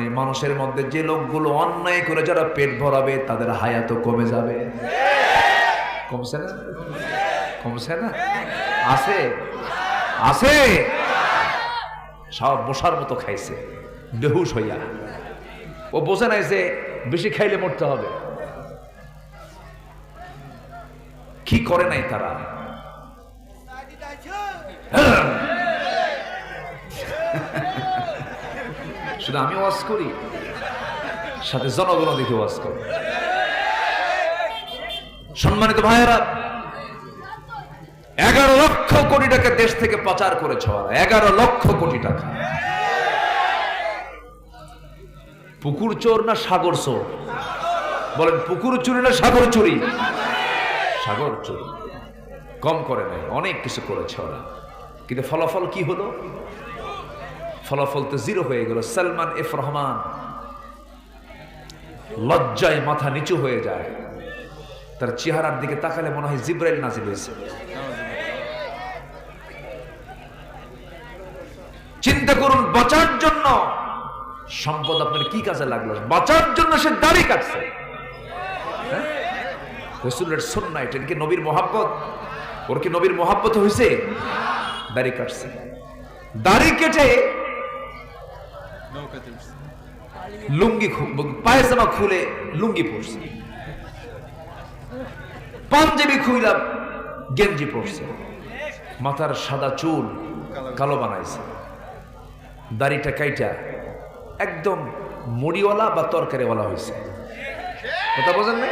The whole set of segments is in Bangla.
নাই। মানুষের মধ্যে যে লোকগুলো অন্যায় করে যারা পেট ভরাবে তাদের হায়াতও কমে যাবে। কমছে না? কমছে না? আছে আছে, সব বসার মতো খাইছে বেহুশ হইয়া। ও বোঝে নাই যে বেশি খাইলে মরতে হবে। কি করে নাই তারা? শুধু আমি ওয়াজ করি, সাথে জনগণ দেখে ওয়াজ করি। সম্মানিত ভাইয়েরা, 11 লক্ষ কোটি টাকা দেশ থেকে পাচার করেছে ওরা। 11 লক্ষ কোটি টাকা। পুকুর চোর না সাগর চোর? বলেন, পুকুর চুরি না সাগর চুরি? সাগর চুরি। কম করে নাই, অনেক কিছু করেছে ওরা। কিন্তু ফলাফল কি হলো? ফলাফল তো জিরো হয়ে গেল। সালমান এফ রহমান লজ্জায় মাথা নিচু হয়ে যায়। তার চেহারার দিকে তাকালে মনে হয় জিব্রাইল নাজিল হয়েছে। চিন্তা করুন, বাঁচার জন্য সম্পদ আপনার কি কাজে লাগলো? বাঁচার জন্য সে দাড়ি কাটছে। রাসূলের সুন্নাহ, এটা কি নবীর মহাব্বত? ওর কি নবীর মহাব্বত হয়েছে? দাড়ি কাটছে। দাড়ি কেটে লুঙ্গি, পায়জামা খুলে লুঙ্গি পরছে, পাঞ্জাবি খুইলা গেঞ্জি পরছে, মাথার সাদা চুল কালো বানাইছে, দাড়িটা কাইটা একদম মুড়িওয়ালা বা তরকারিওয়ালা হয়েছে। কথা বোঝেন না?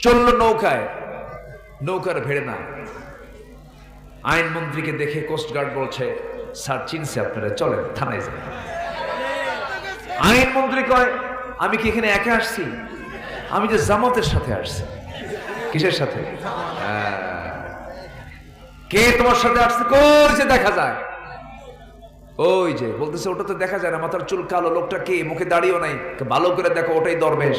চললো নৌকায়, নৌকার ভেড়ে না। আইনমন্ত্রীকে দেখে কোস্টগার্ড বলছে, স্যার চিনছে আপনারা, চলেন থানায় যান। আইনমন্ত্রী কয়, আমি কি এখানে একা আসছি? আমি যে জামাতের সাথে আসছি। কিসের সাথে? কে তোমার সাথে আসছে? কই যে দেখা যায়? ওই যে বলতেছে, ওটা তো দেখা যায় না, মাথার চুল কালো। লোকটা কে? মুখে দাড়িও নাই। ভালো করে দেখো, ওটাই দরবেশ।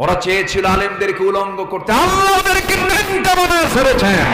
ওরা চেয়েছিল আলেমদেরকে উলঙ্গ করতে, আল্লাহ ওদেরকে ন্যাংটা বানায় ছেড়েছেন।